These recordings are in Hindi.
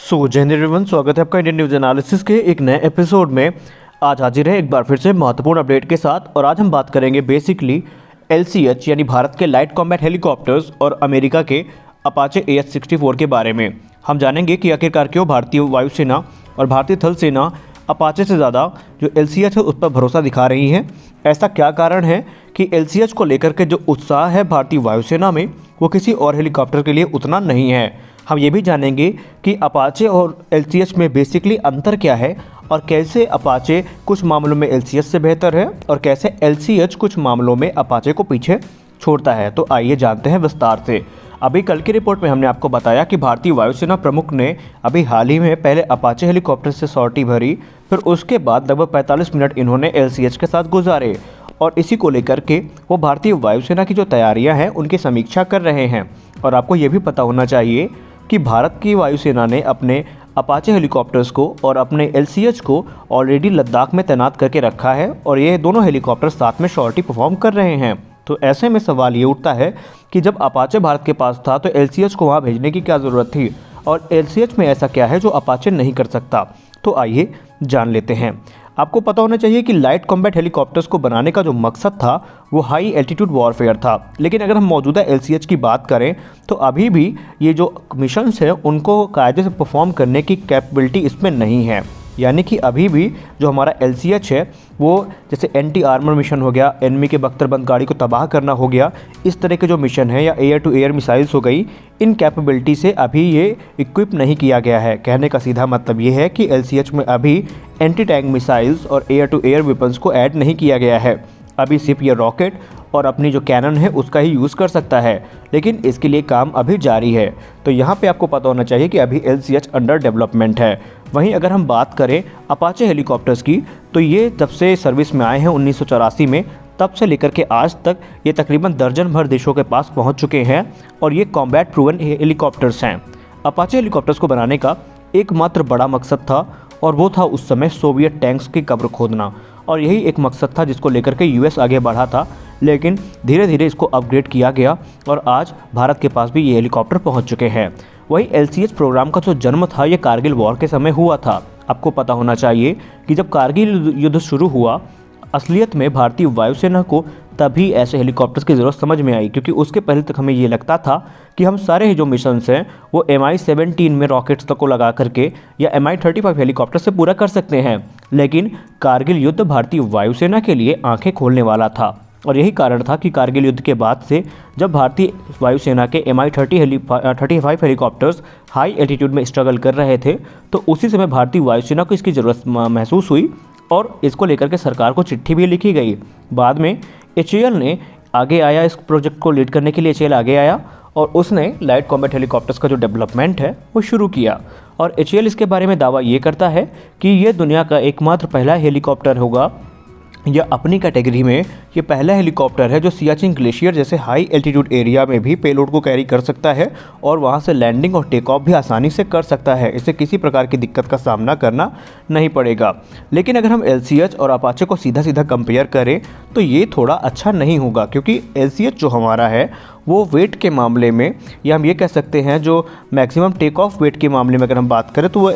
जय हिंद एवरीवन, स्वागत है आपका इंडियन न्यूज़ एनालिसिस के एक नए एपिसोड में। आज हाजिर है एक बार फिर से महत्वपूर्ण अपडेट के साथ और आज हम बात करेंगे बेसिकली LCH यानी भारत के लाइट कॉम्बैट हेलीकॉप्टर्स और अमेरिका के अपाचे AH-64 के बारे में। हम जानेंगे कि आखिरकार क्यों भारतीय वायुसेना और भारतीय थल सेना अपाचे से ज़्यादा जो LCH है उस पर भरोसा दिखा रही हैं। ऐसा क्या कारण है कि LCH को लेकर के जो उत्साह है भारतीय वायुसेना में वो किसी और हेलीकॉप्टर के लिए उतना नहीं है। हम ये भी जानेंगे कि अपाचे और LCH में बेसिकली अंतर क्या है और कैसे अपाचे कुछ मामलों में LCH से बेहतर है और कैसे LCH कुछ मामलों में अपाचे को पीछे छोड़ता है। तो आइए जानते हैं विस्तार से। अभी कल की रिपोर्ट में हमने आपको बताया कि भारतीय वायुसेना प्रमुख ने अभी हाल ही में पहले अपाचे हेलीकॉप्टर से सॉर्टी भरी, फिर उसके बाद लगभग 45 मिनट इन्होंने LCH के साथ गुजारे और इसी को लेकर के वो भारतीय वायुसेना की जो तैयारियां हैं उनकी समीक्षा कर रहे हैं। और आपको ये भी पता होना चाहिए कि भारत की वायुसेना ने अपने अपाचे हेलीकॉप्टर्स को और अपने LCH को ऑलरेडी लद्दाख में तैनात करके रखा है और ये दोनों हेलीकॉप्टर साथ में शॉर्टी परफॉर्म कर रहे हैं। तो ऐसे में सवाल ये उठता है कि जब अपाचे भारत के पास था तो LCH को वहाँ भेजने की क्या ज़रूरत थी और LCH में ऐसा क्या है जो अपाचे नहीं कर सकता। तो आइए जान लेते हैं। आपको पता होना चाहिए कि लाइट कॉम्बैट हेलीकॉप्टर्स को बनाने का जो मकसद था वो हाई एल्टीट्यूड वॉरफेयर था, लेकिन अगर हम मौजूदा LCH की बात करें तो अभी भी ये जो मिशंस हैं उनको कायदे से परफॉर्म करने की कैपेबिलिटी इसमें नहीं है। यानी कि अभी भी जो हमारा LCH है वो जैसे एंटी आर्मर मिशन हो गया, एनिमी के बख्तरबंद गाड़ी को तबाह करना हो गया, इस तरह के जो मिशन है या एयर टू एयर मिसाइल्स हो गई, इन कैपेबिलिटी से अभी ये इक्विप नहीं किया गया है। कहने का सीधा मतलब ये है कि LCH में अभी एंटी टैंक मिसाइल्स और एयर टू एयर वेपन्स को ऐड नहीं किया गया है। अभी सिर्फ ये रॉकेट और अपनी जो कैनन है उसका ही यूज़ कर सकता है, लेकिन इसके लिए काम अभी जारी है। तो यहाँ पे आपको पता होना चाहिए कि अभी LCH अंडर डेवलपमेंट है। वहीं अगर हम बात करें अपाचे हेलीकॉप्टर्स की तो ये जब से सर्विस में आए हैं 1984 में, तब से लेकर के आज तक ये तकरीबन दर्जन भर देशों के पास पहुँच चुके हैं और ये कॉम्बैट प्रूवन हेलीकॉप्टर्स हैं। अपाचे हेलीकॉप्टर्स को बनाने का एकमात्र बड़ा मकसद था और वो था उस समय सोवियत टैंक्स की कब्र खोदना, और यही एक मकसद था जिसको लेकर के US आगे बढ़ा था। लेकिन धीरे धीरे इसको अपग्रेड किया गया और आज भारत के पास भी ये हेलीकॉप्टर पहुंच चुके हैं। वही LCH प्रोग्राम का जो जन्म था ये कारगिल वॉर के समय हुआ था। आपको पता होना चाहिए कि जब कारगिल युद्ध शुरू हुआ, असलियत में भारतीय वायुसेना को तभी ऐसे हेलीकॉप्टर्स की ज़रूरत समझ में आई, क्योंकि उसके पहले तक हमें ये लगता था कि हम सारे जो मिशंस हैं वो MI-17 में रॉकेट्स तक को लगा करके या MI-35 हेलीकॉप्टर से पूरा कर सकते हैं। लेकिन कारगिल युद्ध भारतीय वायुसेना के लिए आंखें खोलने वाला था और यही कारण था कि कारगिल युद्ध के बाद से जब भारतीय वायुसेना के MI-35 हेलीकॉप्टर्स हाई एल्टीट्यूड में स्ट्रगल कर रहे थे तो उसी समय भारतीय वायुसेना को इसकी ज़रूरत महसूस हुई और इसको लेकर के सरकार को चिट्ठी भी लिखी गई। बाद में HAL ने आगे आया, इस प्रोजेक्ट को लीड करने के लिए HAL आगे आया और उसने लाइट कॉम्बैट हेलीकॉप्टर्स का जो डेवलपमेंट है वो शुरू किया। और HAL इसके बारे में दावा ये करता है कि ये दुनिया का एकमात्र पहला हेलीकॉप्टर होगा या अपनी कैटेगरी में ये पहला हेलीकॉप्टर है जो सियाचिन ग्लेशियर जैसे हाई एल्टीट्यूड एरिया में भी पेलोड को कैरी कर सकता है और वहाँ से लैंडिंग और टेक ऑफ भी आसानी से कर सकता है। इसे किसी प्रकार की दिक्कत का सामना करना नहीं पड़ेगा। लेकिन अगर हम LCH और अपाचे को सीधा सीधा कंपेयर करें तो ये थोड़ा अच्छा नहीं होगा, क्योंकि LCH जो हमारा है वो वेट के मामले में या हम ये कह सकते हैं जो मैक्सिमम टेक ऑफ वेट के मामले में अगर हम बात करें तो वो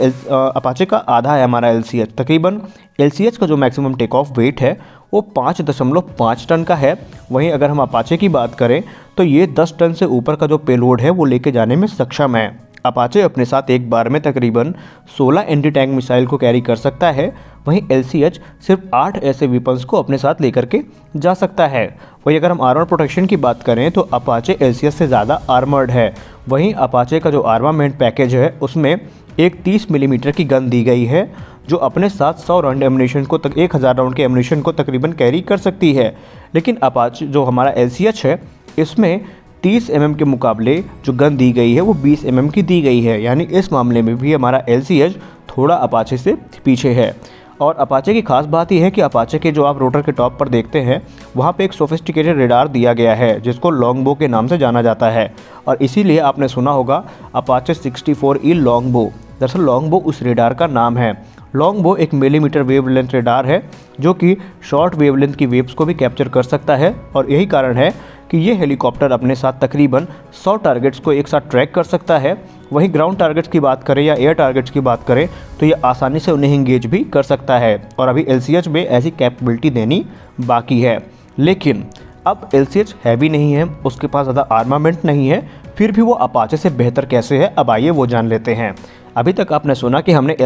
अपाचे का आधा है हमारा LCH। तकरीबन LCH का जो मैक्सिमम टेक ऑफ वेट है वो 5.5 टन का है। वहीं अगर हम अपाचे की बात करें तो ये 10 टन से ऊपर का जो पेलोड है वो लेके जाने में सक्षम है। अपाचे अपने साथ एक बार में तकरीबन 16 एंटी टैंक मिसाइल को कैरी कर सकता है, वहीं LCH सिर्फ 8 ऐसे वेपन्स को अपने साथ लेकर के जा सकता है। वहीं अगर हम आर्मर प्रोटेक्शन की बात करें तो अपाचे LCH से ज़्यादा आर्मर्ड है। वहीं अपाचे का जो आर्मामेंट पैकेज है उसमें एक 30 मिलीमीटर की गन दी गई है जो अपने साथ 100 राउंड एमुनेशन को 1000 राउंड के एमुनेशन को तकरीबन कैरी कर सकती है। लेकिन अपाचे जो हमारा LCH है इसमें 30 mm के मुकाबले जो गन दी गई है वो 20 mm की दी गई है। यानी इस मामले में भी हमारा LCH थोड़ा अपाचे से पीछे है। और अपाचे की खास बात यह है कि अपाचे के जो आप रोटर के टॉप पर देखते हैं वहाँ पे एक सोफिस्टिकेटेड रेडार दिया गया है जिसको लॉन्गबो के नाम से जाना जाता है और इसीलिए आपने सुना होगा अपाचे 64E लॉन्गबो। दरअसल लॉन्गबो उस रेडार का नाम है। लॉन्गबो एक मिलीमीटर वेवलेंथ रेडार है जो कि शॉर्ट वेवलेंथ की वेव्स को भी कैप्चर कर सकता है और यही कारण है कि ये हेलीकॉप्टर अपने साथ तकरीबन 100 टारगेट्स को एक साथ ट्रैक कर सकता है। वहीं ग्राउंड टारगेट्स की बात करें या एयर टारगेट्स की बात करें तो ये आसानी से उन्हें इंगेज भी कर सकता है और अभी LCH में ऐसी कैपेबिलिटी देनी बाकी है। लेकिन अब LCH हैवी नहीं है, उसके पास ज़्यादा आर्मामेंट नहीं है, फिर भी वो अपाचे से बेहतर कैसे है, अब आइए वो जान लेते हैं। अभी तक आपने सुना कि हमने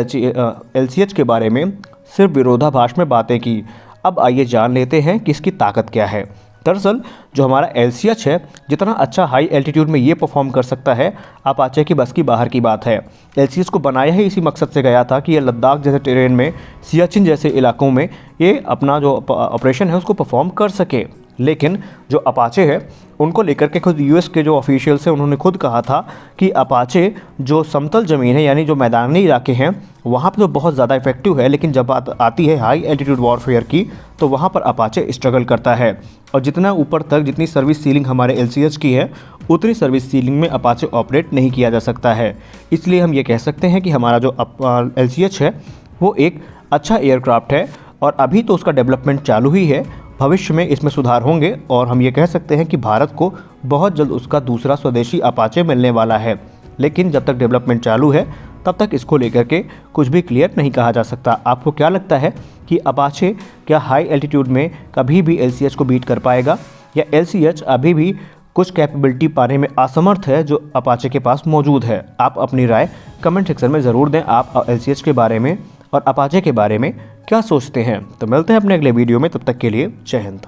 LCH के बारे में सिर्फ विरोधाभास में बातें की, अब आइए जान लेते हैं कि इसकी ताकत क्या है। दरअसल जो हमारा LCH है, जितना अच्छा हाई एल्टीट्यूड में ये परफॉर्म कर सकता है, अपाचे की बस की बाहर की बात है। LCH को बनाया ही इसी मकसद से गया था कि ये लद्दाख जैसे टेरेन में, सियाचिन जैसे इलाकों में ये अपना जो ऑपरेशन है उसको परफॉर्म कर सके। लेकिन जो अपाचे है उनको लेकर के खुद US के जो ऑफिशियल्स हैं उन्होंने खुद कहा था कि अपाचे जो समतल ज़मीन है यानी जो मैदानी इलाके हैं वहाँ पे तो बहुत ज़्यादा इफेक्टिव है, लेकिन जब बात आती है हाई एल्टीट्यूड वॉरफेयर की तो वहाँ पर अपाचे स्ट्रगल करता है। और जितना ऊपर तक जितनी सर्विस सीलिंग हमारे LCH की है उतनी सर्विस सीलिंग में अपाचे ऑपरेट नहीं किया जा सकता है। इसलिए हम ये कह सकते हैं कि हमारा जो LCH है वो एक अच्छा एयरक्राफ्ट है और अभी तो उसका डेवलपमेंट चालू ही है, भविष्य में इसमें सुधार होंगे और हम ये कह सकते हैं कि भारत को बहुत जल्द उसका दूसरा स्वदेशी अपाचे मिलने वाला है। लेकिन जब तक डेवलपमेंट चालू है तब तक इसको लेकर के कुछ भी क्लियर नहीं कहा जा सकता। आपको क्या लगता है कि अपाचे क्या हाई एल्टीट्यूड में कभी भी LCH को बीट कर पाएगा या LCH अभी भी कुछ कैपेबिलिटी पाने में असमर्थ है जो अपाचे के पास मौजूद है? आप अपनी राय कमेंट सेक्शन में ज़रूर दें। आप LCH के बारे में और अपाचे के बारे में क्या सोचते हैं? तो मिलते हैं अपने अगले वीडियो में, तब तक के लिए जय हिंद।